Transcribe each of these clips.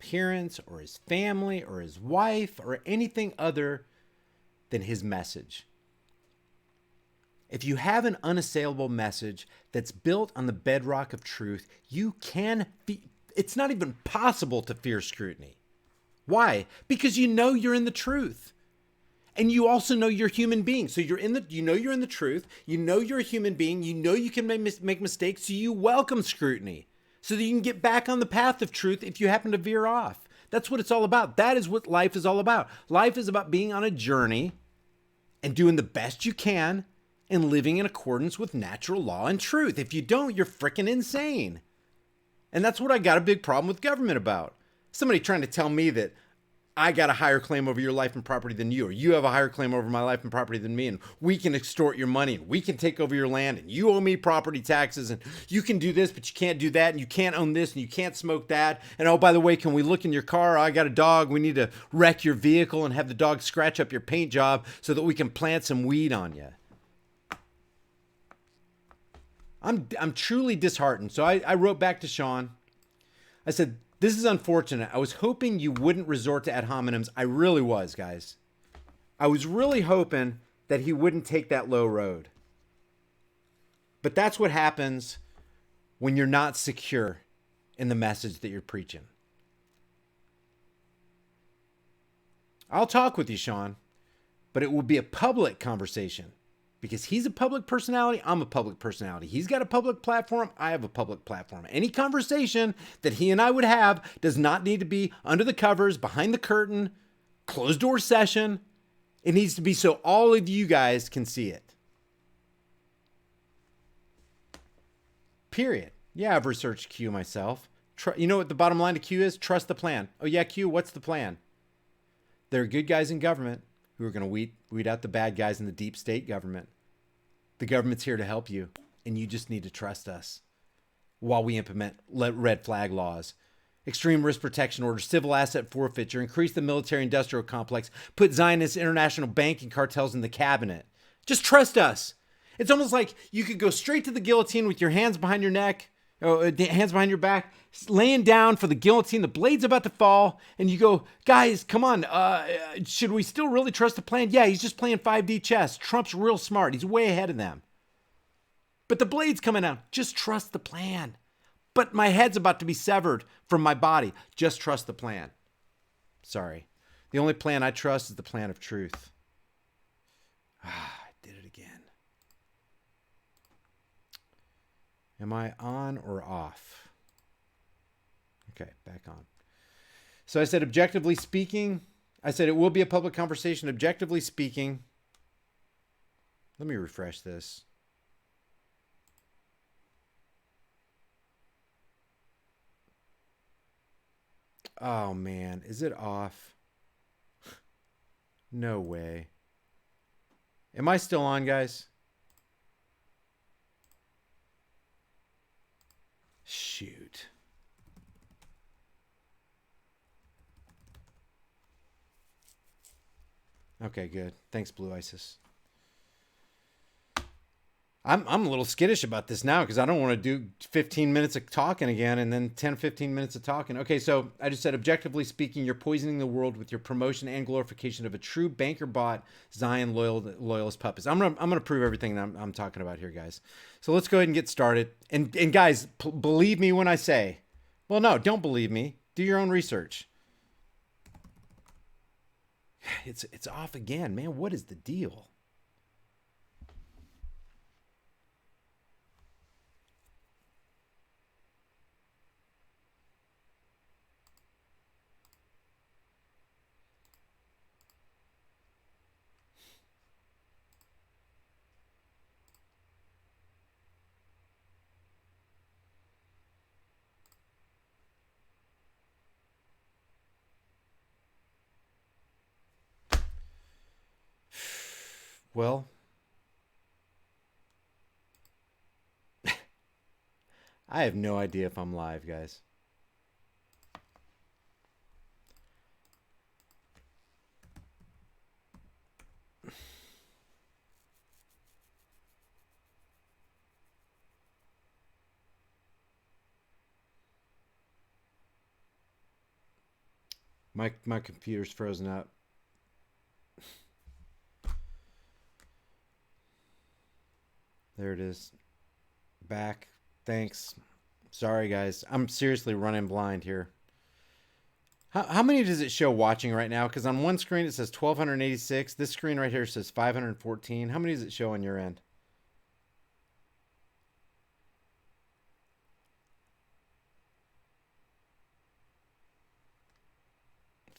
appearance or his family or his wife or anything other than his message. If you have an unassailable message that's built on the bedrock of truth, it's not even possible to fear scrutiny. Why? Because you know you're in the truth. And you also know you're a human being. So you're in the truth. You know you're a human being. You know you can make mistakes. So you welcome scrutiny so that you can get back on the path of truth if you happen to veer off. That's what it's all about. That is what life is all about. Life is about being on a journey and doing the best you can and living in accordance with natural law and truth. If you don't, you're freaking insane. And that's what I got a big problem with government about. Somebody trying to tell me that I got a higher claim over your life and property than you, or you have a higher claim over my life and property than me, and we can extort your money, and we can take over your land, and you owe me property taxes, and you can do this, but you can't do that, and you can't own this, and you can't smoke that, and oh, by the way, can we look in your car? I got a dog. We need to wreck your vehicle and have the dog scratch up your paint job so that we can plant some weed on you. I'm truly disheartened. So I wrote back to Sean. I said, this is unfortunate. I was hoping you wouldn't resort to ad hominems. I really was, guys. I was really hoping that he wouldn't take that low road. But that's what happens when you're not secure in the message that you're preaching. I'll talk with you, Sean, but it will be a public conversation. Because he's a public personality, I'm a public personality. He's got a public platform, I have a public platform. Any conversation that he and I would have does not need to be under the covers, behind the curtain, closed door session. It needs to be so all of you guys can see it. Period. Yeah, I've researched Q myself. You know what the bottom line to Q is? Trust the plan. Oh yeah, Q, what's the plan? There are good guys in government who are going to weed out the bad guys in the deep state government. The government's here to help you, and you just need to trust us while we implement red flag laws, extreme risk protection orders, civil asset forfeiture, increase the military-industrial complex, put Zionist international banking cartels in the cabinet. Just trust us. It's almost like you could go straight to the guillotine with your hands behind your neck, hands behind your back, laying down for the guillotine. The blade's about to fall, and you go, guys, come on. Should we still really trust the plan? Yeah, he's just playing 5D chess. Trump's real smart. He's way ahead of them. But the blade's coming out. Just trust the plan. But my head's about to be severed from my body. Just trust the plan. Sorry. The only plan I trust is the plan of truth. I did it again. Am I on or off? Okay, back on. So I said, objectively speaking, I said it will be a public conversation. Objectively speaking, let me refresh this. Oh man, is it off? No way. Am I still on, guys? Shoot. Okay, good. Thanks, Blue Isis. I'm a little skittish about this now because I don't want to do 15 minutes of talking again and then 10, 15 minutes of talking. Okay, so I just said, objectively speaking, you're poisoning the world with your promotion and glorification of a true banker-bought Zion loyalist puppets. I'm gonna prove everything that I'm talking about here, guys. So let's go ahead and get started. And guys, believe me when I say, well, no, don't believe me. Do your own research. It's off again, man. What is the deal? Well, I have no idea if I'm live, guys. My computer's frozen up. There it is. Back. Thanks. Sorry, guys. I'm seriously running blind here. How many does it show watching right now? Because on one screen it says 1,286. This screen right here says 514. How many does it show on your end?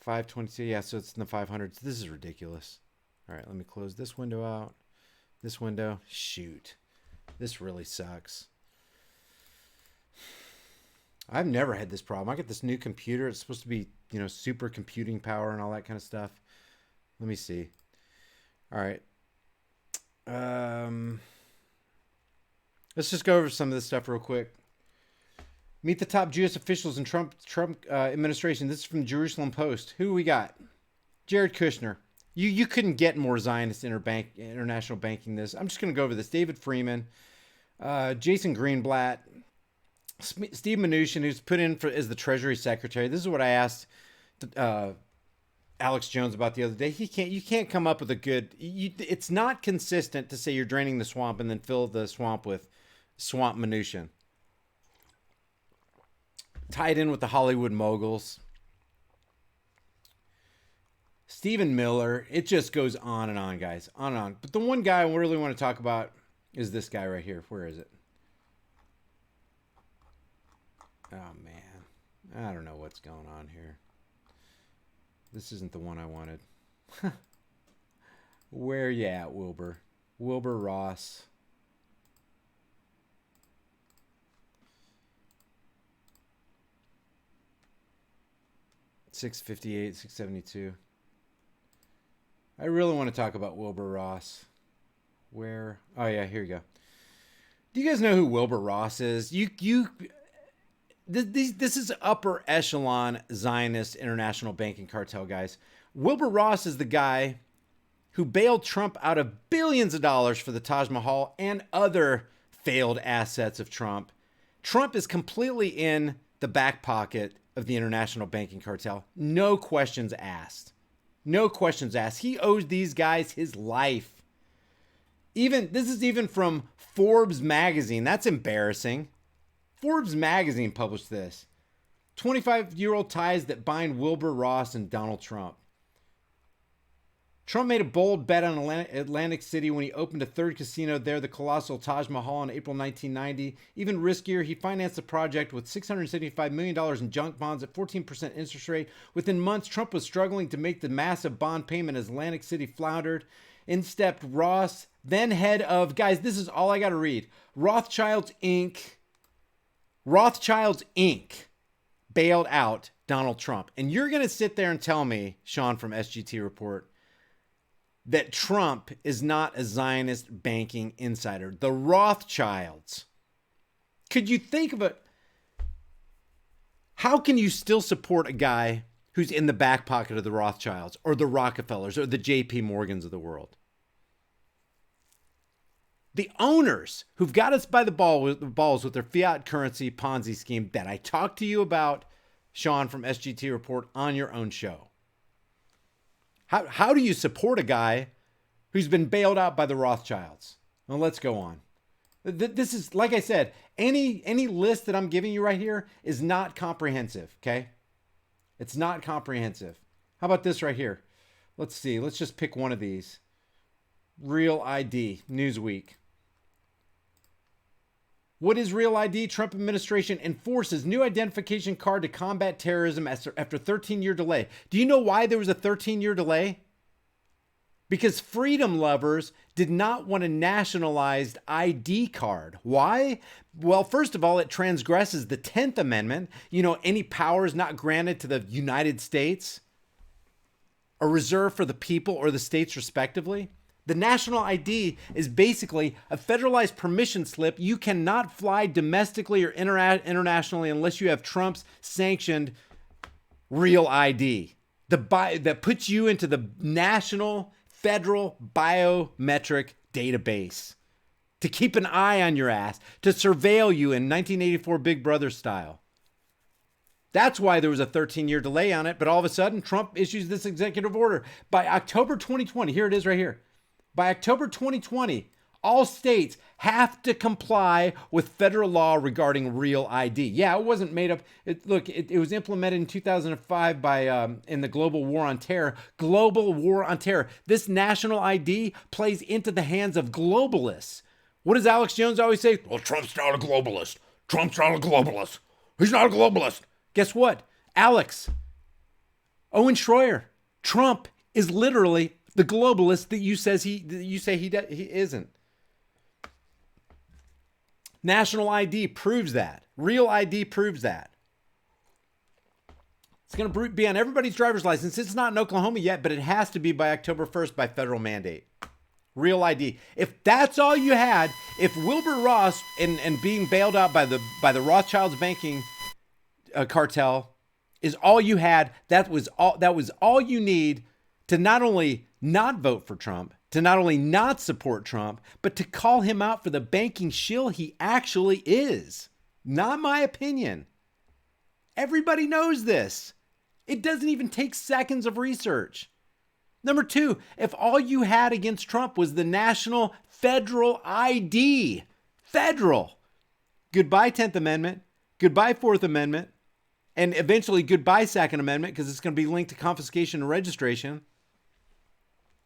$522. Yeah, so it's in the 500s. This is ridiculous. All right, let me close this window out. This window. Shoot. This really sucks. I've never had this problem. I got this new computer. It's supposed to be, super computing power and all that kind of stuff. Let me see. All right. Let's just go over some of this stuff real quick. Meet the top Jewish officials in Trump administration. This is from Jerusalem Post. Who we got? Jared Kushner. You couldn't get more Zionist international banking than this. I'm just going to go over this. David Freeman, Jason Greenblatt, Steve Mnuchin, who's put in as the Treasury Secretary. This is what I asked Alex Jones about the other day. You can't come up with a good. It's not consistent to say you're draining the swamp and then fill the swamp with swamp Mnuchin. Tied in with the Hollywood moguls. Stephen Miller. It just goes on and on, guys. On and on. But the one guy I really want to talk about is this guy right here. Where is it? Oh, man. I don't know what's going on here. This isn't the one I wanted. Where you at, Wilbur? Wilbur Ross. $658, $672. I really want to talk about Wilbur Ross. Where? Oh, yeah, here you go. Do you guys know who Wilbur Ross is? This is upper echelon Zionist international banking cartel, guys. Wilbur Ross is the guy who bailed Trump out of billions of dollars for the Taj Mahal and other failed assets of Trump. Trump is completely in the back pocket of the international banking cartel. No questions asked. No questions asked. He owes these guys his life. This is even from Forbes magazine. That's embarrassing. Forbes magazine published this. 25-year-old ties that bind Wilbur Ross and Donald Trump. Trump made a bold bet on Atlantic City when he opened a third casino there, the colossal Taj Mahal, in April 1990. Even riskier, he financed the project with $675 million in junk bonds at 14% interest rate. Within months, Trump was struggling to make the massive bond payment as Atlantic City floundered. In stepped Ross, then head of, guys, this is all I got to read, Rothschilds Inc. Rothschilds Inc. bailed out Donald Trump. And you're going to sit there and tell me, Sean from SGT Report, that Trump is not a Zionist banking insider. The Rothschilds. Could you think of it? How can you still support a guy who's in the back pocket of the Rothschilds or the Rockefellers or the JP Morgans of the world? The owners who've got us by the balls with their fiat currency Ponzi scheme that I talked to you about, Sean from SGT Report, on your own show. How do you support a guy who's been bailed out by the Rothschilds? Well, let's go on. This is, like I said, any list that I'm giving you right here is not comprehensive, okay? It's not comprehensive. How about this right here? Let's see. Let's just pick one of these. Real ID, Newsweek. What is Real ID? Trump administration enforces new identification card to combat terrorism after 13-year delay. Do you know why there was a 13-year delay? Because freedom lovers did not want a nationalized ID card. Why? Well, first of all, it transgresses the 10th Amendment. Any powers not granted to the United States are reserved for the people or the states respectively. The national ID is basically a federalized permission slip. You cannot fly domestically or internationally unless you have Trump's sanctioned Real ID that puts you into the national federal biometric database to keep an eye on your ass, to surveil you in 1984 Big Brother style. That's why there was a 13-year delay on it. But all of a sudden, Trump issues this executive order. By October 2020, here it is right here. By October 2020, all states have to comply with federal law regarding real ID. Yeah, it wasn't made up. It was implemented in 2005 by in the Global War on Terror. Global War on Terror. This national ID plays into the hands of globalists. What does Alex Jones always say? Well, Trump's not a globalist. Trump's not a globalist. He's not a globalist. Guess what? Alex, Owen Schroyer, Trump is literally the globalist that you say he isn't. National ID proves that. Real ID proves that. It's going to be on everybody's driver's license. It's not in Oklahoma yet, but it has to be by October 1st by federal mandate. Real ID. If that's all you had, if Wilbur Ross and being bailed out by the Rothschilds banking cartel is all you had, that was all you need to not only not vote for Trump, to not only not support Trump, but to call him out for the banking shill he actually is. Not my opinion. Everybody knows this. It doesn't even take seconds of research. Number two, if all you had against Trump was the national federal ID, federal, goodbye 10th Amendment, goodbye 4th Amendment, and eventually goodbye 2nd Amendment because it's going to be linked to confiscation and registration.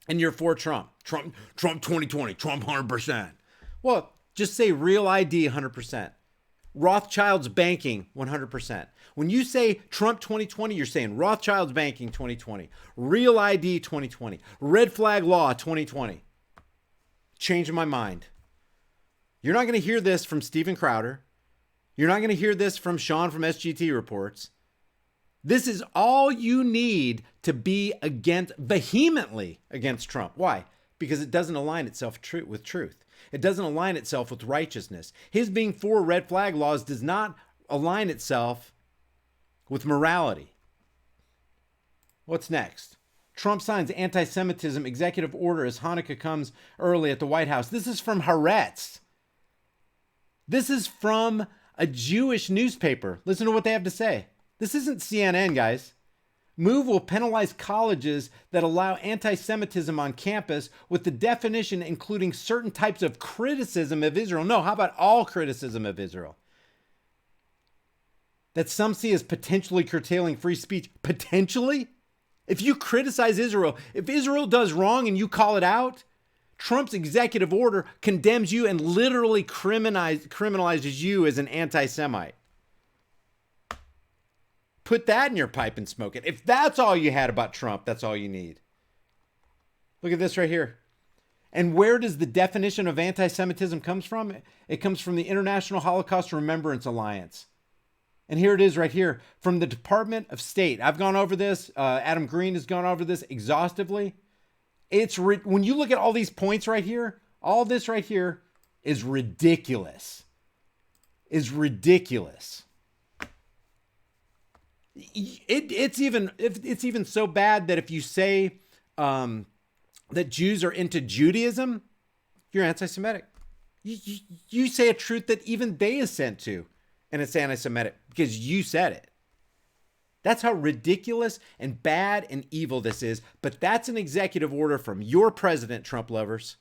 And you're for Trump. Trump 2020, Trump 100%. Well, just say real ID 100%. Rothschild's banking 100%. When you say Trump 2020, you're saying Rothschild's banking 2020, real ID 2020, red flag law 2020. Changing my mind. You're not going to hear this from Steven Crowder. You're not going to hear this from Sean from SGT Reports. This is all you need to be vehemently against Trump. Why? Because it doesn't align itself with truth. It doesn't align itself with righteousness. His being for red flag laws does not align itself with morality. What's next? Trump signs anti-Semitism executive order as Hanukkah comes early at the White House. This is from Haaretz. This is from a Jewish newspaper. Listen to what they have to say. This isn't CNN, guys. Move will penalize colleges that allow anti-Semitism on campus with the definition including certain types of criticism of Israel. No, how about all criticism of Israel? That some see as potentially curtailing free speech. Potentially? If you criticize Israel, if Israel does wrong and you call it out, Trump's executive order condemns you and literally criminalizes you as an anti-Semite. Put that in your pipe and smoke it. If that's all you had about Trump, that's all you need. Look at this right here. And where does the definition of anti-Semitism comes from? It comes from the International Holocaust Remembrance Alliance. And here it is right here from the Department of State. I've gone over this. Adam Green has gone over this exhaustively. When you look at all these points right here, all this right here is ridiculous. It's even so bad that if you say that Jews are into Judaism, you're anti-Semitic. You say a truth that even they assent to, and it's anti-Semitic because you said it. That's how ridiculous and bad and evil this is. But that's an executive order from your president, Trump lovers.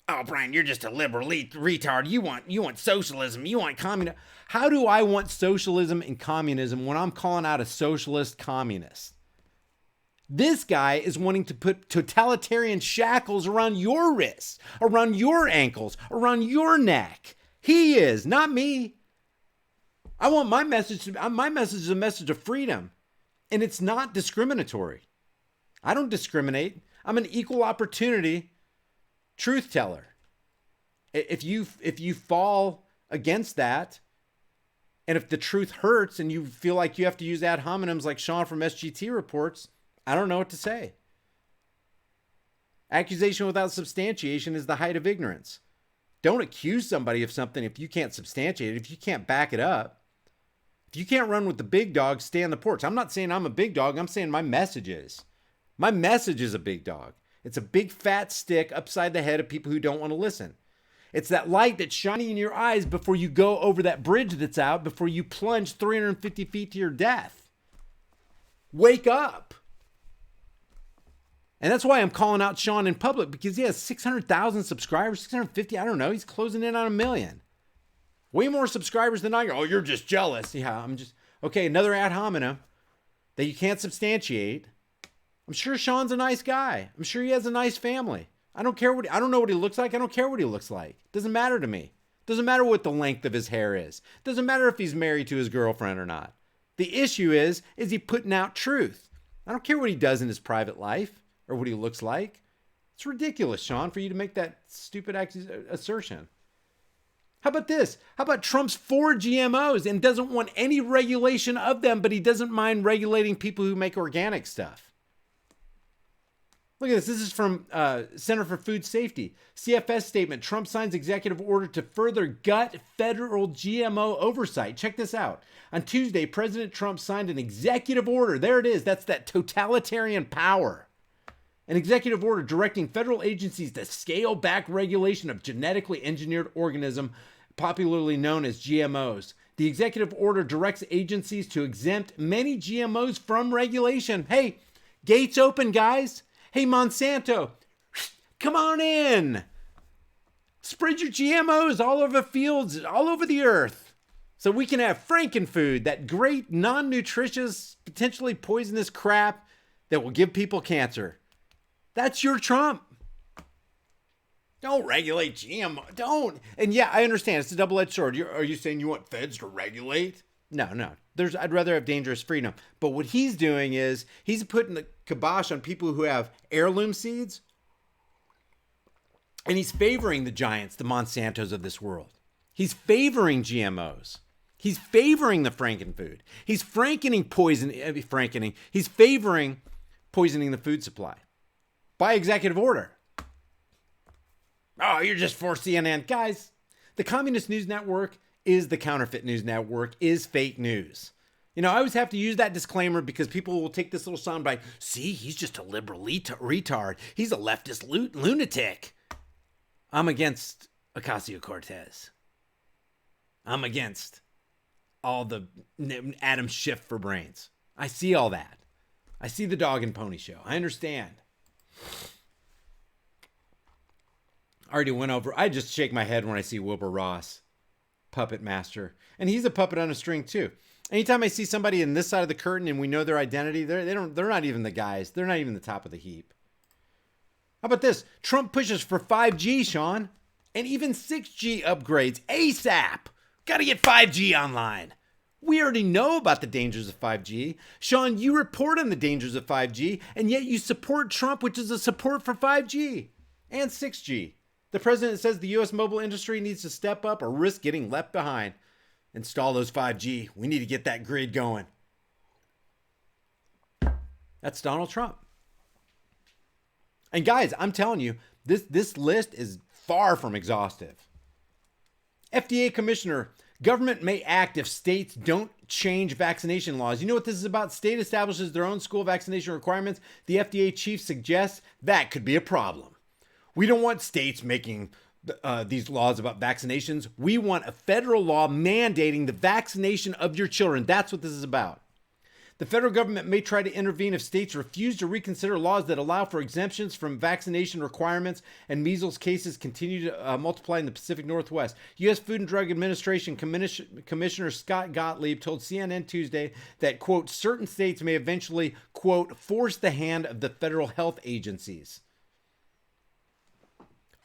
Oh, Brian, you're just a liberal retard. You want socialism. You want communism. How do I want socialism and communism when I'm calling out a socialist communist? This guy is wanting to put totalitarian shackles around your wrists, around your ankles, around your neck. He is, not me. I want my message is a message of freedom, and it's not discriminatory. I don't discriminate. I'm an equal opportunity truth teller. If you fall against that, and if the truth hurts and you feel like you have to use ad hominems like Sean from SGT Reports, I don't know what to say. Accusation without substantiation is the height of ignorance. Don't accuse somebody of something if you can't substantiate it, if you can't back it up. If you can't run with the big dog, stay on the porch. I'm not saying I'm a big dog. I'm saying my message is. My message is a big dog. It's a big fat stick upside the head of people who don't want to listen. It's that light that's shining in your eyes before you go over that bridge that's out, before you plunge 350 feet to your death. Wake up. And that's why I'm calling out Sean in public, because he has 600,000 subscribers, 650, I don't know. He's closing in on 1 million. Way more subscribers than I go. Oh, you're just jealous. Yeah, I'm just, okay, another ad hominem that you can't substantiate. I'm sure Sean's a nice guy. I'm sure he has a nice family. I don't know what he looks like. I don't care what he looks like. Doesn't matter to me. Doesn't matter what the length of his hair is. Doesn't matter if he's married to his girlfriend or not. The issue is he putting out truth? I don't care what he does in his private life or what he looks like. It's ridiculous, Sean, for you to make that stupid assertion. How about this? How about Trump's for GMOs and doesn't want any regulation of them, but he doesn't mind regulating people who make organic stuff? Look at this. This is from Center for Food Safety. CFS statement. Trump signs executive order to further gut federal GMO oversight. Check this out. On Tuesday, President Trump signed an executive order. There it is. That's that totalitarian power. An executive order directing federal agencies to scale back regulation of genetically engineered organism, popularly known as GMOs. The executive order directs agencies to exempt many GMOs from regulation. Hey, gates open, guys. Hey, Monsanto, come on in. Spread your GMOs all over fields, all over the earth, so we can have Frankenfood, that great non-nutritious, potentially poisonous crap that will give people cancer. That's your Trump. Don't regulate GMO. Don't. And yeah, I understand. It's a double-edged sword. Are you saying you want feds to regulate? No. I'd rather have dangerous freedom. But what he's doing is he's putting the kibosh on people who have heirloom seeds. And he's favoring the giants, the Monsantos of this world. He's favoring GMOs. He's favoring the Frankenfood. He's He's favoring poisoning the food supply by executive order. Oh, you're just for CNN. Guys, the Communist News Network is the counterfeit news network, is fake news. You know, I always have to use that disclaimer because people will take this little soundbite. See, he's just a liberal retard. He's a leftist lunatic. I'm against Ocasio-Cortez. I'm against all the Adam Schiff for brains. I see all that. I see the dog and pony show. I understand. I already went over. I just shake my head when I see Wilbur Ross, puppet master. And he's a puppet on a string too. Anytime I see somebody in this side of the curtain and we know their identity, they're not even the guys. They're not even the top of the heap. How about this? Trump pushes for 5G, Sean, and even 6G upgrades ASAP. Got to get 5G online. We already know about the dangers of 5G. Sean, you report on the dangers of 5G, and yet you support Trump, which is a support for 5G and 6G. The president says the U.S. mobile industry needs to step up or risk getting left behind. Install those 5G. We need to get that grid going. That's Donald Trump. And guys, I'm telling you, this list is far from exhaustive. FDA commissioner, government may act if states don't change vaccination laws. You know what this is about? State establishes their own school vaccination requirements. The FDA chief suggests that could be a problem. We don't want states making these laws about vaccinations. We want a federal law mandating the vaccination of your children. That's what this is about. The federal government may try to intervene if states refuse to reconsider laws that allow for exemptions from vaccination requirements, and measles cases continue to multiply in the Pacific Northwest. U.S. Food and Drug Administration Commissioner Scott Gottlieb told CNN Tuesday that, quote, certain states may eventually, quote, force the hand of the federal health agencies.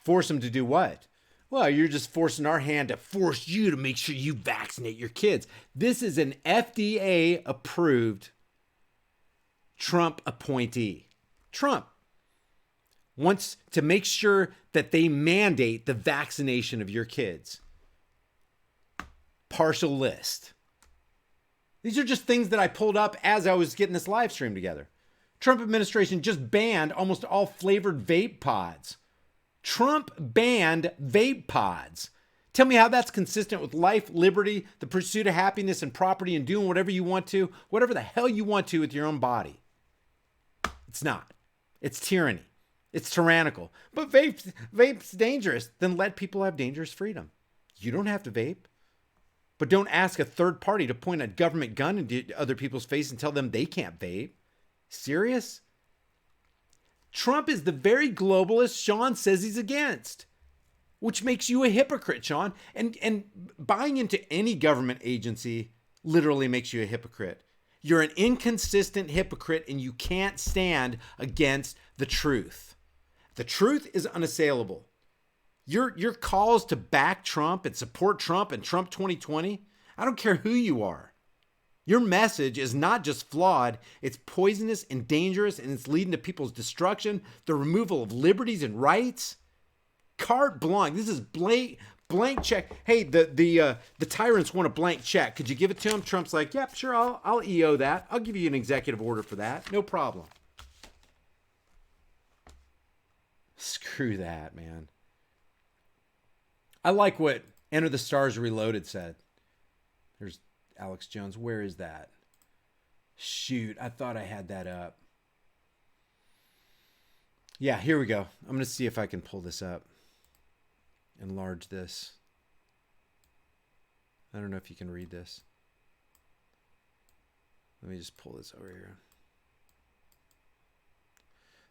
Force them to do what? Well, you're just forcing our hand to force you to make sure you vaccinate your kids. This is an FDA-approved Trump appointee. Trump wants to make sure that they mandate the vaccination of your kids. Partial list. These are just things that I pulled up as I was getting this live stream together. Trump administration just banned almost all flavored vape pods. Trump banned vape pods. Tell me how that's consistent with life, liberty, the pursuit of happiness and property, and doing whatever you want to, whatever the hell you want to with your own body. It's not. It's tyranny. It's tyrannical. But vape's dangerous. Then let people have dangerous freedom. You don't have to vape. But don't ask a third party to point a government gun into other people's face and tell them they can't vape. Serious? Trump is the very globalist Sean says he's against, which makes you a hypocrite, Sean. And buying into any government agency literally makes you a hypocrite. You're an inconsistent hypocrite, and you can't stand against the truth. The truth is unassailable. Your calls to back Trump and support Trump and Trump 2020, I don't care who you are. Your message is not just flawed, it's poisonous and dangerous, and it's leading to people's destruction, the removal of liberties and rights. Carte blanche. This is blank check. Hey, the tyrants want a blank check. Could you give it to them? Trump's like, yep, sure, I'll EO that. I'll give you an executive order for that. No problem. Screw that, man. I like what Enter the Stars Reloaded said. There's Alex Jones. Where is that? Shoot, I thought I had that up. Yeah, here we go. I'm going to see if I can pull this up. Enlarge this. I don't know if you can read this. Let me just pull this over here.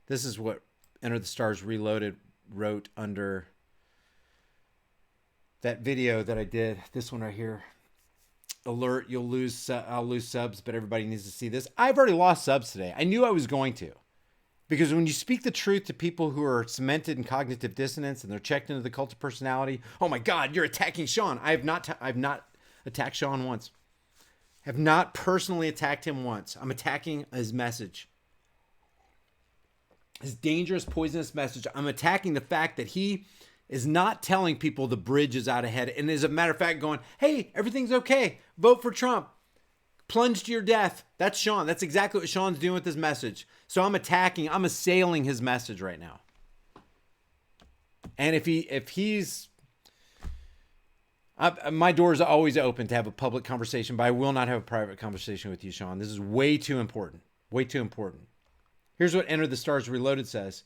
This is what Enter the Stars Reloaded wrote under that video that I did. This one right here. Alert, I'll lose subs, but everybody needs to see this. I've already lost subs today. I knew I was going to. Because when you speak the truth to people who are cemented in cognitive dissonance and they're checked into the cult of personality, oh my God, you're attacking Sean. I've not attacked Sean once. Have not personally attacked him once. I'm attacking his message. His dangerous, poisonous message. I'm attacking the fact that he is not telling people the bridge is out ahead. And as a matter of fact, going, hey, everything's okay. Vote for Trump. Plunge to your death. That's Sean. That's exactly what Sean's doing with his message. So I'm assailing his message right now. And if he's, my door is always open to have a public conversation, but I will not have a private conversation with you, Sean. This is way too important. Way too important. Here's what Enter the Stars Reloaded says.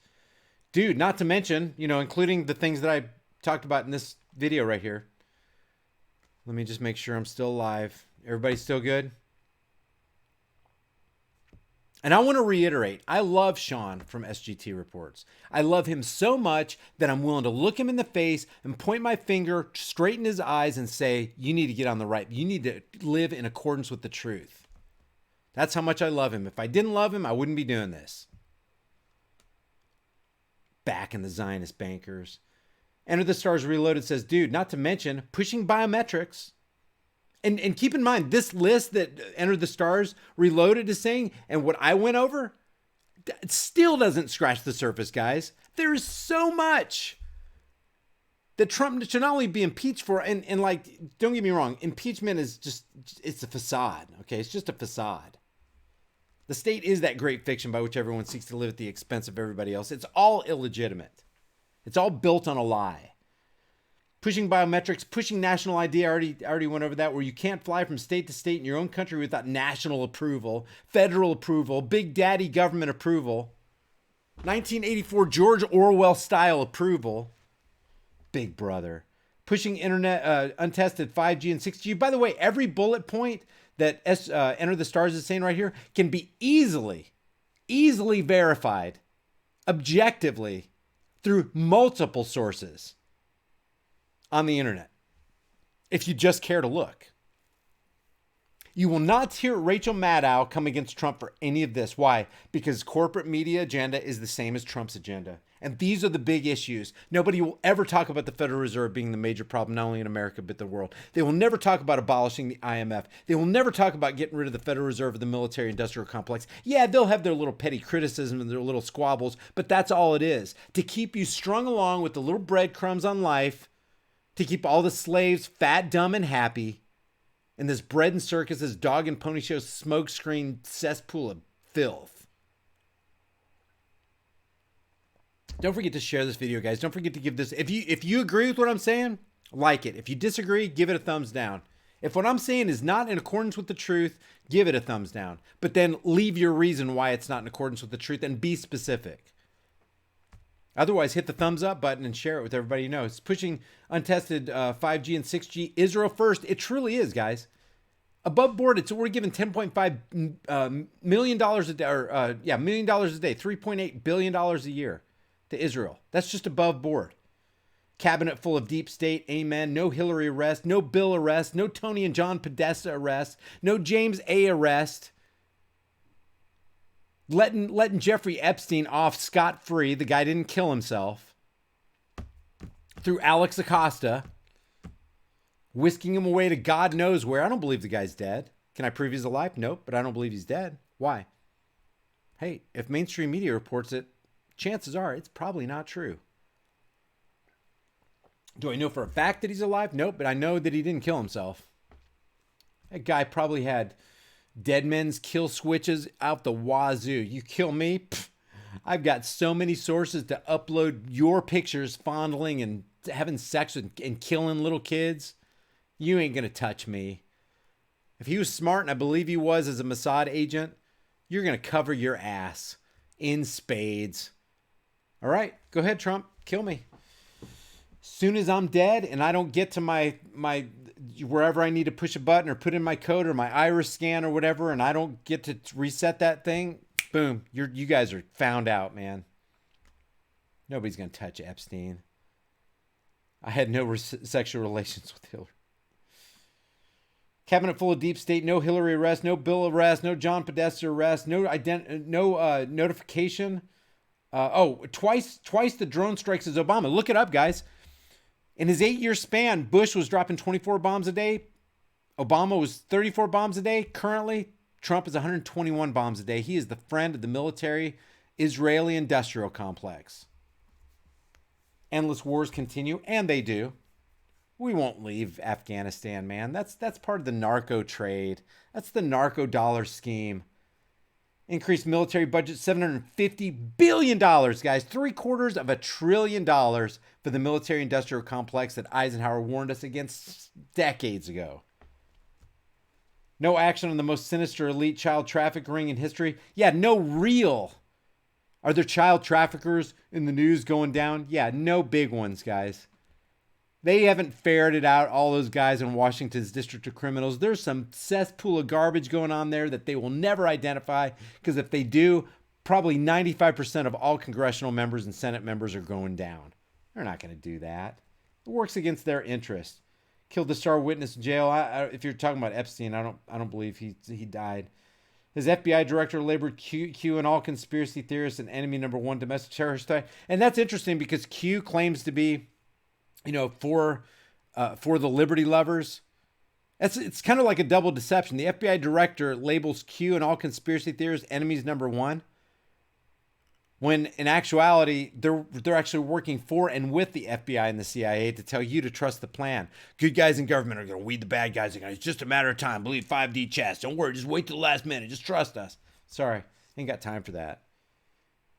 Dude, not to mention, including the things that I talked about in this video right here. Let me just make sure I'm still live. Everybody still good? And I want to reiterate, I love Sean from SGT Reports. I love him so much that I'm willing to look him in the face and point my finger straight in his eyes and say, you need to get on the right. You need to live in accordance with the truth. That's how much I love him. If I didn't love him, I wouldn't be doing this. Back in the Zionist bankers. Enter the Stars Reloaded says, dude, not to mention pushing biometrics. And keep in mind, this list that Enter the Stars Reloaded is saying, and what I went over, it still doesn't scratch the surface, guys. There is so much that Trump should not only be impeached for, and don't get me wrong, impeachment is just, it's a facade, okay? It's just a facade. The state is that great fiction by which everyone seeks to live at the expense of everybody else. It's all illegitimate. It's all built on a lie. Pushing biometrics, pushing national ID, I already went over that, where you can't fly from state to state in your own country without national approval, federal approval, big daddy government approval, 1984 George Orwell style approval, big brother. Pushing internet, untested 5G and 6G. By the way, every bullet point that Enter the Stars is saying right here can be easily verified objectively through multiple sources on the internet, if you just care to look. You will not hear Rachel Maddow come against Trump for any of this. Why? Because corporate media agenda is the same as Trump's agenda. And these are the big issues. Nobody will ever talk about the Federal Reserve being the major problem, not only in America, but the world. They will never talk about abolishing the IMF. They will never talk about getting rid of the Federal Reserve or the military-industrial complex. Yeah, they'll have their little petty criticism and their little squabbles, but that's all it is. To keep you strung along with the little breadcrumbs on life, to keep all the slaves fat, dumb, and happy in this bread and circus, this dog and pony show smokescreen cesspool of filth. Don't forget to share this video, guys. Don't forget to give this. If you agree with what I'm saying, like it. If you disagree, give it a thumbs down. If what I'm saying is not in accordance with the truth, give it a thumbs down. But then leave your reason why it's not in accordance with the truth and be specific. Otherwise, hit the thumbs up button and share it with everybody you know. It's pushing untested 5G and 6G. Israel first. It truly is, guys. Above board, we're giving $10.5 million a day, $1 million a day, $3.8 billion a year to Israel. That's just above board. Cabinet full of deep state, amen. No Hillary arrest, no Bill arrest, no Tony and John Podesta arrest, no James A arrest. Letting Jeffrey Epstein off scot-free. The guy didn't kill himself. Through Alex Acosta. Whisking him away to God knows where. I don't believe the guy's dead. Can I prove he's alive? Nope, but I don't believe he's dead. Why? Hey, if mainstream media reports it, chances are it's probably not true. Do I know for a fact that he's alive? Nope, but I know that he didn't kill himself. That guy probably had dead men's kill switches out the wazoo. You kill me? Pfft, I've got so many sources to upload your pictures fondling and having sex with and killing little kids. You ain't going to touch me. If he was smart, and I believe he was as a Mossad agent, you're going to cover your ass in spades. All right, go ahead, Trump. Kill me. Soon as I'm dead and I don't get to my wherever I need to push a button or put in my code or my iris scan or whatever, and I don't get to reset that thing, boom, you guys are found out, man. Nobody's going to touch Epstein. I had no sexual relations with Hillary. Cabinet full of deep state, no Hillary arrest, no Bill arrest, no John Podesta arrest, no notification. Twice the drone strikes as Obama. Look it up, guys. In his 8-year span, Bush was dropping 24 bombs a day. Obama was 34 bombs a day. Currently, Trump is 121 bombs a day. He is the friend of the military Israeli industrial complex. Endless wars continue, and they do. We won't leave Afghanistan, man. That's part of the narco trade. That's the narco dollar scheme. Increased military budget, $750 billion, guys. $750 billion for the military industrial complex that Eisenhower warned us against decades ago. No action on the most sinister elite child trafficking ring in history. Yeah, no real. Are there child traffickers in the news going down? Yeah, no big ones, guys. They haven't ferreted out all those guys in Washington's District of Criminals. There's some cesspool of garbage going on there that they will never identify, because if they do, probably 95% of all congressional members and Senate members are going down. They're not going to do that. It works against their interest. Killed the star witness in jail. If you're talking about Epstein, I don't believe he died. His FBI director labeled Q and all conspiracy theorists and enemy number one domestic terrorist. And that's interesting because Q claims to be, for the liberty lovers. It's kind of like a double deception. The FBI director labels Q and all conspiracy theorists enemies number one, when in actuality they're actually working for and with the FBI and the CIA to tell you to trust the plan. Good guys in government are going to weed the bad guys. It's just a matter of time. Believe 5D chess. Don't worry. Just wait till the last minute. Just trust us. Sorry, ain't got time for that.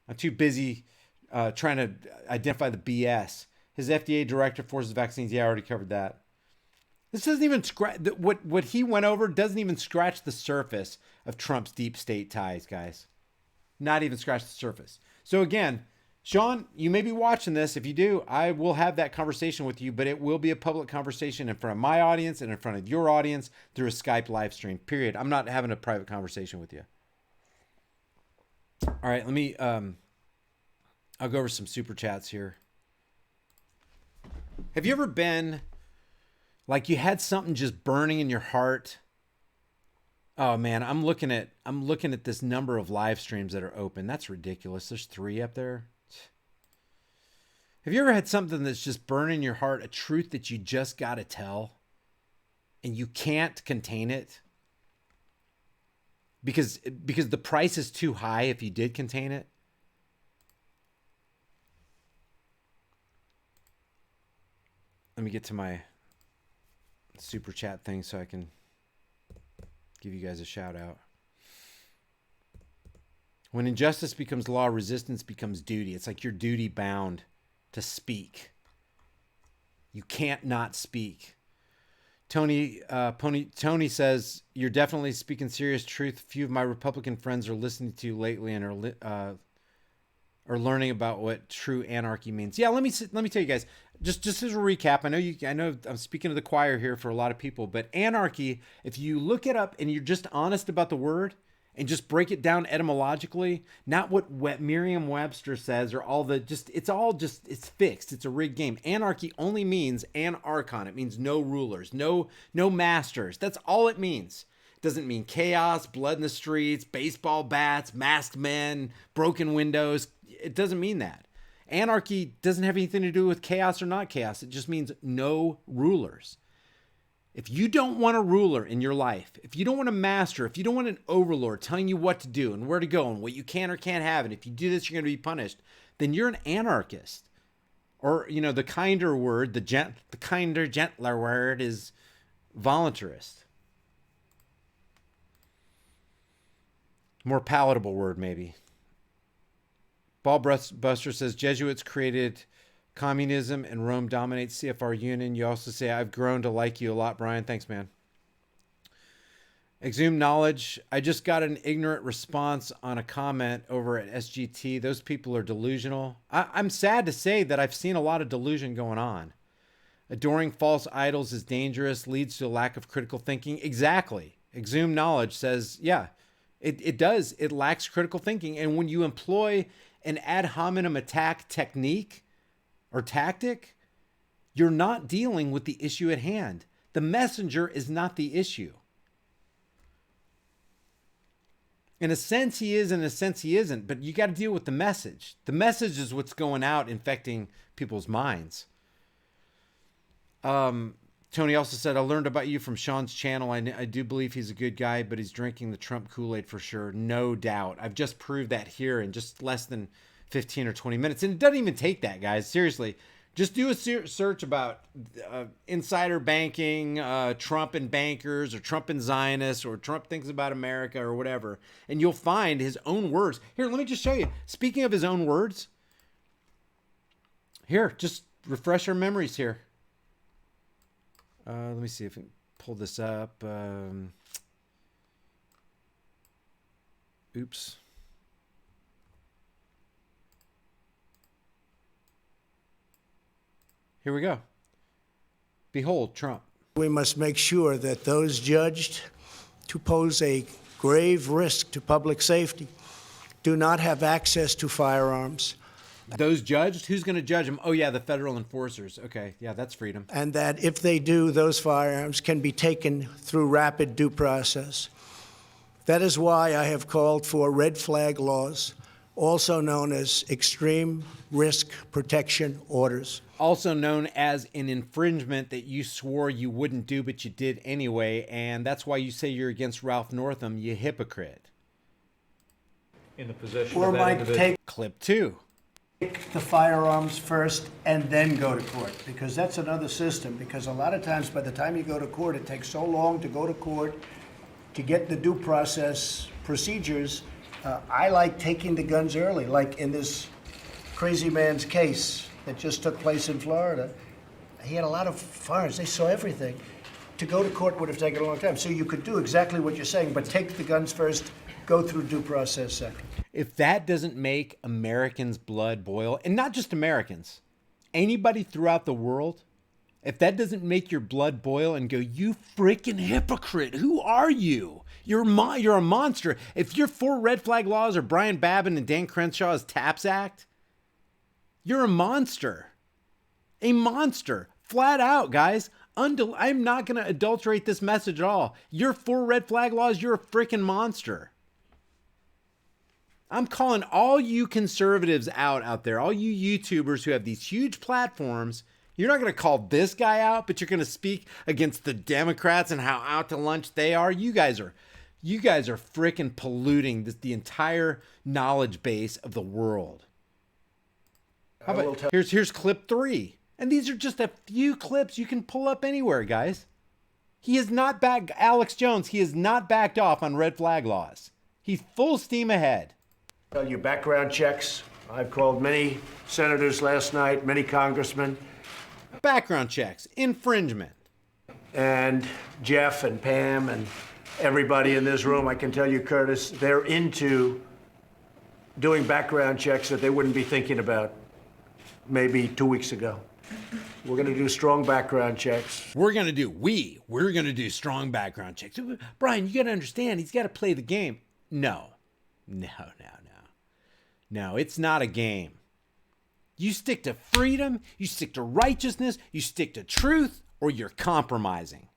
I'm too busy trying to identify the BS. His FDA director forces vaccines. Yeah, I already covered that. This doesn't even scratch what he went over. Doesn't even scratch the surface of Trump's deep state ties, guys. Not even scratch the surface. So again, Sean, you may be watching this. If you do, I will have that conversation with you, but it will be a public conversation in front of my audience and in front of your audience through a Skype live stream. Period. I'm not having a private conversation with you. All right, let me. I'll go over some super chats here. Have you ever been like you had something just burning in your heart? Oh man, I'm looking at this number of live streams that are open. That's ridiculous. There's 3 up there. Have you ever had something that's just burning in your heart, a truth that you just got to tell and you can't contain it? Because the price is too high if you did contain it? Let me get to my super chat thing so I can give you guys a shout out. When injustice becomes law, resistance becomes duty. It's like you're duty bound to speak. You can't not speak. Tony says, you're definitely speaking serious truth. A few of my Republican friends are listening to you lately and are or learning about what true anarchy means. Yeah, let me tell you guys, just as a recap. I know I'm speaking to the choir here for a lot of people, but anarchy, if you look it up and you're just honest about the word and just break it down etymologically, not what Merriam-Webster says or all the it's fixed. It's a rigged game. Anarchy only means anarchon. It means no rulers, no masters. That's all it means. Doesn't mean chaos, blood in the streets, baseball bats, masked men, broken windows. It doesn't mean that. Anarchy doesn't have anything to do with chaos or not chaos. It just means no rulers. If you don't want a ruler in your life, if you don't want a master, if you don't want an overlord telling you what to do and where to go and what you can or can't have, and if you do this, you're going to be punished, then you're an anarchist. Or, the kinder word, the kinder, gentler word is voluntarist. More palatable word, maybe. Ball Buster says Jesuits created communism and Rome dominates CFR Union. You also say, I've grown to like you a lot, Brian. Thanks, man. Exhumed Knowledge. I just got an ignorant response on a comment over at SGT. Those people are delusional. I'm sad to say that I've seen a lot of delusion going on. Adoring false idols is dangerous, leads to a lack of critical thinking. Exactly. Exhumed Knowledge says, yeah. It does. It lacks critical thinking. And when you employ an ad hominem attack technique or tactic, you're not dealing with the issue at hand. The messenger is not the issue. In a sense, he is. In a sense, he isn't. But you got to deal with the message. The message is what's going out, infecting people's minds. Tony also said, I learned about you from Sean's channel. I do believe he's a good guy, but he's drinking the Trump Kool-Aid for sure. No doubt. I've just proved that here in just less than 15 or 20 minutes. And it doesn't even take that, guys. Seriously. Just do a search about insider banking, Trump and bankers, or Trump and Zionists, or Trump thinks about America, or whatever. And you'll find his own words. Here, let me just show you. Speaking of his own words. Here, just refresh our memories here. Let me see if I can pull this up. Oops. Here we go. Behold, Trump. We must make sure that those judged to pose a grave risk to public safety do not have access to firearms. Those judged? Who's going to judge them? Oh, yeah, the federal enforcers. Okay, yeah, that's freedom. And that if they do, those firearms can be taken through rapid due process. That is why I have called for red flag laws, also known as extreme risk protection orders. Also known as an infringement that you swore you wouldn't do, but you did anyway. And that's why you say you're against Ralph Northam, you hypocrite. In the possession Or of that might individual. take Clip 2. the firearms first and then go to court, because that's another system. Because a lot of times by the time you go to court, it takes so long to go to court to get the due process procedures. I like taking the guns early, like in this crazy man's case that just took place in Florida. He had a lot of firearms. They saw everything. To go to court would have taken a long time. So you could do exactly what you're saying, but take the guns first, go through due process second. If that doesn't make Americans' blood boil, and not just Americans, anybody throughout the world, if that doesn't make your blood boil and go, you freaking hypocrite, who are you? You're a monster. If you're for red flag laws or Brian Babin and Dan Crenshaw's TAPS Act, you're a monster. A monster. Flat out, guys. I'm not going to adulterate this message at all. You're for red flag laws, you're a freaking monster. I'm calling all you conservatives out there, all you YouTubers who have these huge platforms. You're not going to call this guy out, but you're going to speak against the Democrats and how out to lunch they are. You guys are freaking polluting the entire knowledge base of the world. How about, here's clip 3. And these are just a few clips you can pull up anywhere, guys. He is not back. Alex Jones, he has not backed off on red flag laws. He's full steam ahead. Tell you background checks. I've called many senators last night, many congressmen. Background checks, infringement. And Jeff and Pam and everybody in this room, I can tell you, Curtis, they're into doing background checks that they wouldn't be thinking about maybe 2 weeks ago. We're going to do strong background checks. We're going to do strong background checks. Brian, you got to understand, he's got to play the game. No, it's not a game. You stick to freedom, you stick to righteousness, you stick to truth, or you're compromising.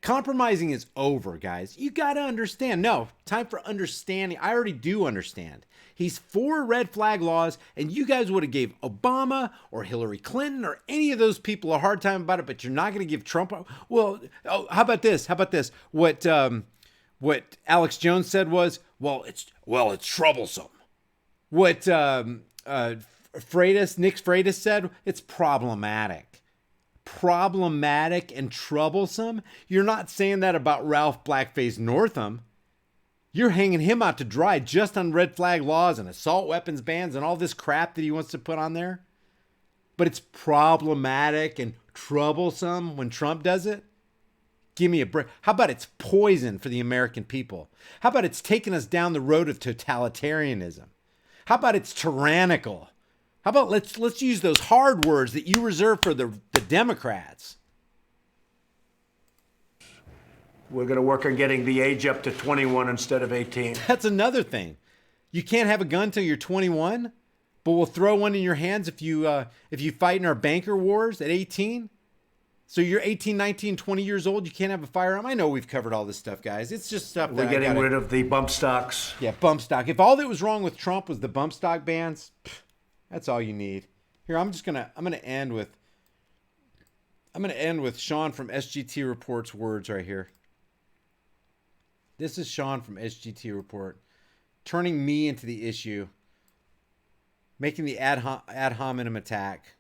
Compromising is over, guys. You got to understand. No, time for understanding. I already do understand. He's for red flag laws, and you guys would have gave Obama or Hillary Clinton or any of those people a hard time about it, but you're not going to give Trump. Well, how about this? What Alex Jones said was, it's troublesome. What Nick Freitas said, it's problematic and troublesome. You're not saying that about Ralph Blackface Northam. You're hanging him out to dry just on red flag laws and assault weapons bans and all this crap that he wants to put on there. But it's problematic and troublesome when Trump does it. Give me a break. How about it's poison for the American people? How about it's taking us down the road of totalitarianism? How about it's tyrannical? How about let's use those hard words that you reserve for the Democrats? We're going to work on getting the age up to 21 instead of 18. That's another thing. You can't have a gun till you're 21, but we'll throw one in your hands if you fight in our banker wars at 18. So you're 18, 19, 20 years old, you can't have a firearm. I know we've covered all this stuff, guys. It's just stuff that we're getting rid of the bump stocks. Yeah, bump stock. If all that was wrong with Trump was the bump stock bans, that's all you need. Here, I'm gonna end with Sean from SGT Report's words right here. This is Sean from SGT Report, turning me into the issue, making the ad hominem attack.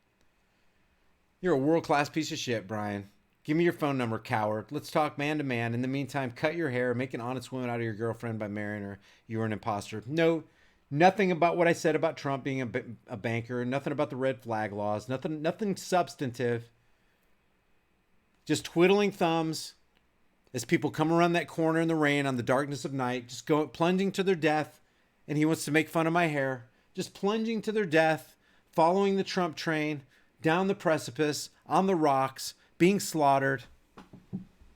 You're a world-class piece of shit, Brian. Give me your phone number, coward. Let's talk man to man. In the meantime, cut your hair, make an honest woman out of your girlfriend by marrying her. You're an imposter. No, nothing about what I said about Trump being a banker. Nothing about the red flag laws. Nothing substantive. Just twiddling thumbs as people come around that corner in the rain on the darkness of night, just plunging to their death. And he wants to make fun of my hair. Just plunging to their death, following the Trump train, down the precipice, on the rocks, being slaughtered.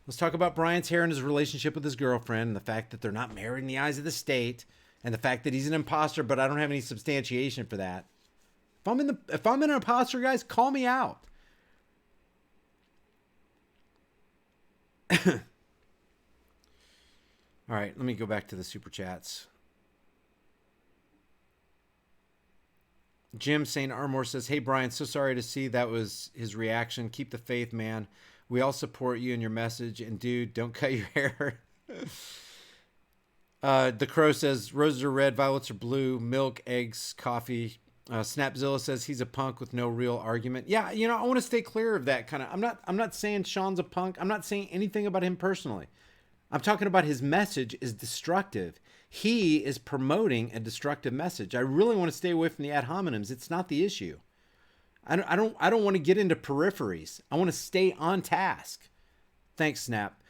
Let's talk about Brian's hair and his relationship with his girlfriend and the fact that they're not married in the eyes of the state and the fact that he's an imposter, but I don't have any substantiation for that. If I'm an imposter, guys, call me out. All right, let me go back to the super chats. Jim St. Armour says, hey, Brian, so sorry to see that was his reaction. Keep the faith, man. We all support you and your message. And, dude, don't cut your hair. The Crow says, roses are red, violets are blue, milk, eggs, coffee. Snapzilla says he's a punk with no real argument. Yeah, I want to stay clear of that kind of. I'm not saying Sean's a punk. I'm not saying anything about him personally. I'm talking about his message is destructive. He is promoting a destructive message. I really want to stay away from the ad hominems. It's not the issue. I don't want to get into peripheries. I want to stay on task. Thanks, Snap.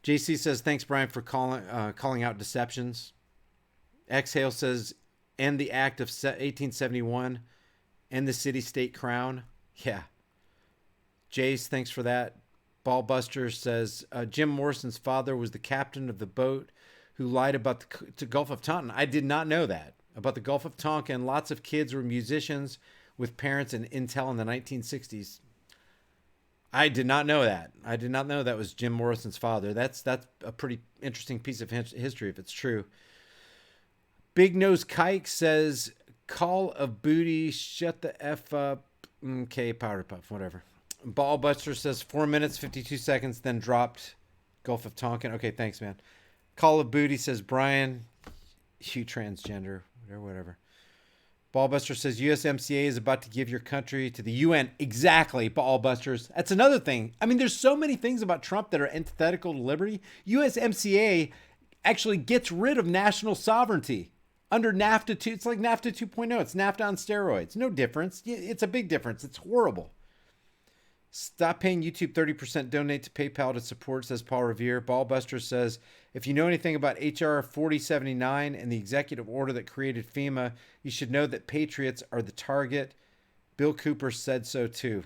JC says, thanks, Brian, for calling out deceptions. Exhale says, end the act of 1871, end the city-state crown. Yeah. Jace, thanks for that. Ballbuster says, Jim Morrison's father was the captain of the boat who lied about the Gulf of Tonkin. I did not know that. About the Gulf of Tonkin, lots of kids were musicians with parents in Intel in the 1960s. I did not know that. I did not know that was Jim Morrison's father. That's a pretty interesting piece of history if it's true. Big Nose Kike says, Call of Booty, shut the F up. Okay, Powder Puff, whatever. Ballbuster says 4 minutes, 52 seconds, then dropped Gulf of Tonkin. Okay, thanks, man. Call of Booty says, Brian, you transgender, whatever. Ballbuster says, USMCA is about to give your country to the UN. Exactly, Ballbusters. That's another thing. I mean, there's so many things about Trump that are antithetical to liberty. USMCA actually gets rid of national sovereignty under NAFTA 2. It's like NAFTA 2.0. It's NAFTA on steroids. No difference. It's a big difference. It's horrible. Stop paying YouTube 30%. Donate to PayPal to support, says Paul Revere. Ballbuster says, If you know anything about HR 4079 and the executive order that created FEMA, you should know that patriots are the target. Bill Cooper said so too.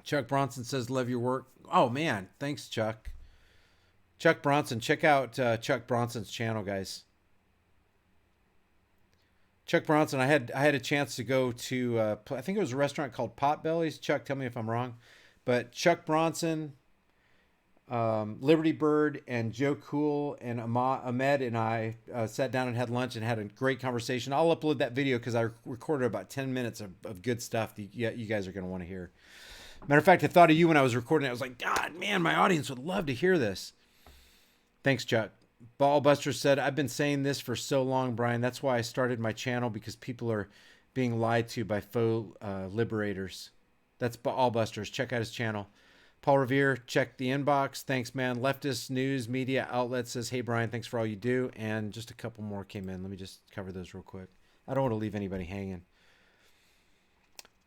Chuck Bronson says, love your work. Oh man, thanks, Chuck. Chuck Bronson, check out Chuck Bronson's channel, guys. Chuck Bronson, I had a chance to go to, I think it was a restaurant called Potbellies. Chuck, tell me if I'm wrong. But Chuck Bronson, Liberty Bird, and Joe Cool and Ahmed and I sat down and had lunch and had a great conversation. I'll upload that video because I recorded about 10 minutes of good stuff that you guys are going to want to hear. Matter of fact, I thought of you when I was recording it. I was like, God, man, my audience would love to hear this. Thanks, Chuck. Ballbuster said, I've been saying this for so long, Brian. That's why I started my channel, because people are being lied to by faux liberators. That's Ballbusters. Check out his channel. Paul Revere, check the inbox. Thanks, man. Leftist news media outlet says, hey, Brian, thanks for all you do. And just a couple more came in. Let me just cover those real quick. I don't want to leave anybody hanging.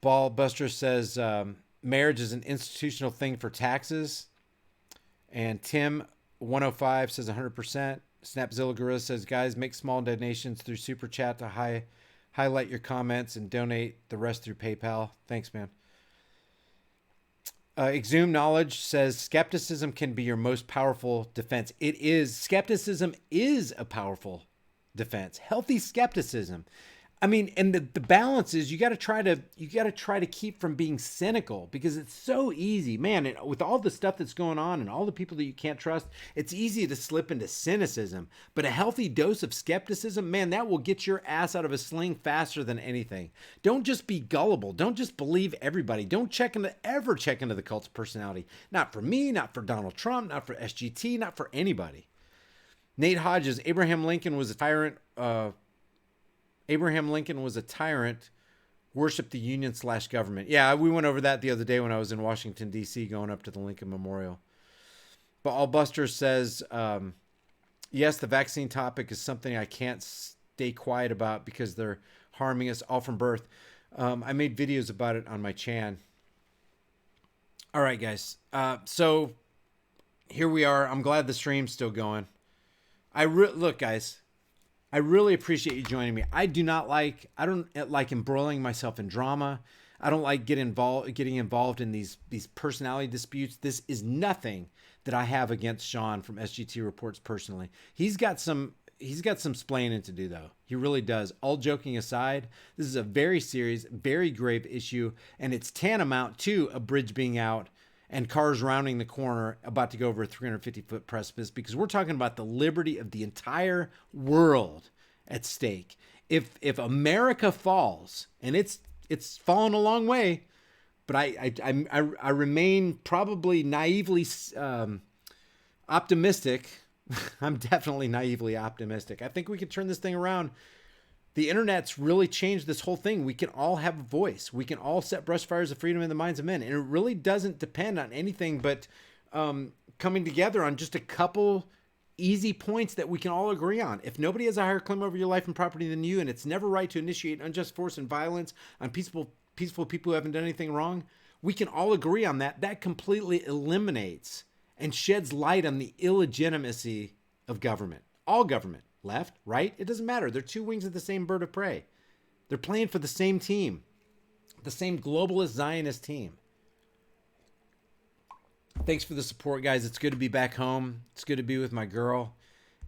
Ballbuster says, marriage is an institutional thing for taxes. And Tim 105 says 100%. Snapzilla Gorilla says, guys, make small donations through Super Chat to highlight your comments and donate the rest through PayPal. Thanks, man. Exhumed Knowledge says, skepticism can be your most powerful defense. It is. Skepticism is a powerful defense. Healthy skepticism. I mean, and the balance is you got to try to keep from being cynical, because it's so easy, man. With all the stuff that's going on and all the people that you can't trust, it's easy to slip into cynicism. But a healthy dose of skepticism, man, that will get your ass out of a sling faster than anything. Don't just be gullible. Don't just believe everybody. Don't ever check into the cult's personality. Not for me, not for Donald Trump, not for SGT, not for anybody. Nate Hodges, Abraham Lincoln was a tyrant. Abraham Lincoln was a tyrant, worshiped the Union/government. Yeah, we went over that the other day when I was in Washington, D.C., going up to the Lincoln Memorial. But Allbuster says, yes, the vaccine topic is something I can't stay quiet about because they're harming us all from birth. I made videos about it on my Chan. All right, guys. So here we are. I'm glad the stream's still going. Look, guys. I really appreciate you joining me. I don't like embroiling myself in drama. I don't like getting involved in these personality disputes. This is nothing that I have against Sean from SGT Reports personally. He's got some splaining to do, though. He really does. All joking aside, this is a very serious, very grave issue, and it's tantamount to a bridge being out and cars rounding the corner about to go over a 350-foot precipice, because we're talking about the liberty of the entire world at stake. If America falls, and it's fallen a long way, but I remain probably naively optimistic. I'm definitely naively optimistic. I think we could turn this thing around. The internet's really changed this whole thing. We can all have a voice. We can all set brush fires of freedom in the minds of men. And it really doesn't depend on anything but coming together on just a couple easy points that we can all agree on. If nobody has a higher claim over your life and property than you, and it's never right to initiate unjust force and violence on peaceful people who haven't done anything wrong, we can all agree on that. That completely eliminates and sheds light on the illegitimacy of government. All government. Left, right, it doesn't matter. They're two wings of the same bird of prey. They're playing for the same team, the same globalist Zionist team. Thanks for the support, guys. It's good to be back home. It's good to be with my girl.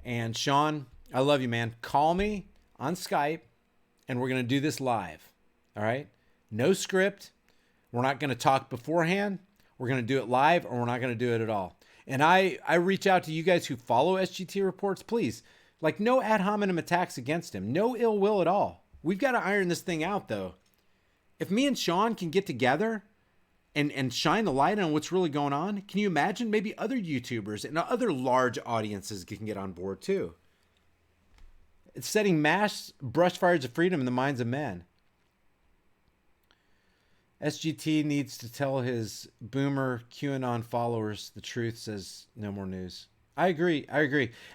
And Sean, I love you, man. Call me on Skype, and we're going to do this live. All right? No script. We're not going to talk beforehand. We're going to do it live, or we're not going to do it at all. And I reach out to you guys who follow SGT Reports, please. Like, no ad hominem attacks against him. No ill will at all. We've got to iron this thing out, though. If me and Sean can get together and shine the light on what's really going on, can you imagine maybe other YouTubers and other large audiences can get on board, too? It's setting mass brush fires of freedom in the minds of men. SGT needs to tell his boomer QAnon followers the truth, says No More News. I agree.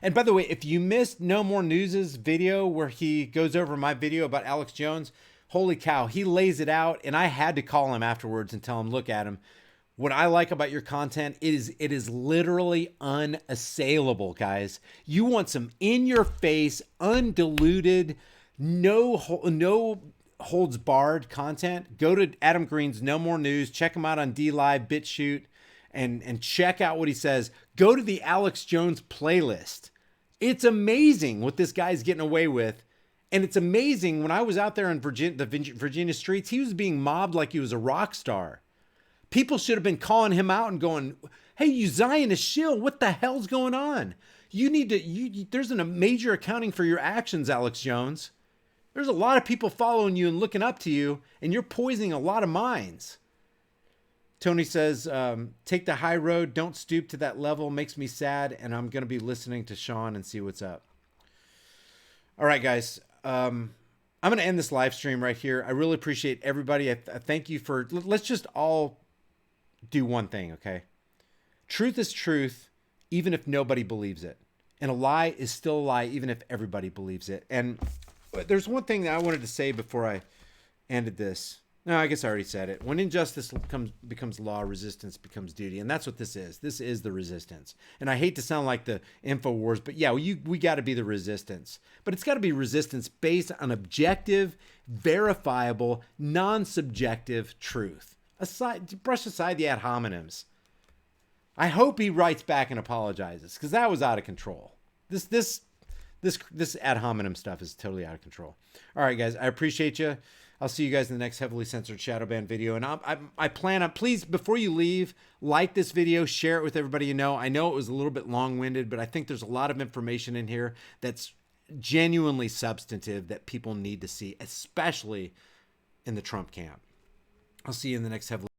And by the way, if you missed No More News' video where he goes over my video about Alex Jones, holy cow, he lays it out. And I had to call him afterwards and tell him, look, Adam, What I like about your content is it is literally unassailable, guys. You want some in your face, undiluted, no holds barred content. Go to Adam Green's No More News. Check him out on DLive, BitChute, and check out what he says. Go to the Alex Jones playlist. It's amazing what this guy's getting away with. And it's amazing, when I was out there in the Virginia streets, he was being mobbed like he was a rock star. People should have been calling him out and going, hey, you Zionist shill, what the hell's going on? You need to, there's a major accounting for your actions, Alex Jones. There's a lot of people following you and looking up to you, and you're poisoning a lot of minds. Tony says, take the high road, don't stoop to that level, makes me sad, and I'm going to be listening to Sean and see what's up. All right, guys. I'm going to end this live stream right here. I really appreciate everybody. I thank you for, let's just all do one thing, okay? Truth is truth, even if nobody believes it. And a lie is still a lie, even if everybody believes it. And there's one thing that I wanted to say before I ended this. No, I guess I already said it. When injustice becomes law, resistance becomes duty. And that's what this is. This is the resistance. And I hate to sound like the InfoWars, but yeah, we got to be the resistance. But it's got to be resistance based on objective, verifiable, non-subjective truth. Brush aside the ad hominems. I hope he writes back and apologizes, because that was out of control. This ad hominem stuff is totally out of control. All right, guys, I appreciate you. I'll see you guys in the next heavily censored shadow ban video. And I plan on, please, before you leave, like this video, share it with everybody you know. I know it was a little bit long-winded, but I think there's a lot of information in here that's genuinely substantive that people need to see, especially in the Trump camp. I'll see you in the next heavily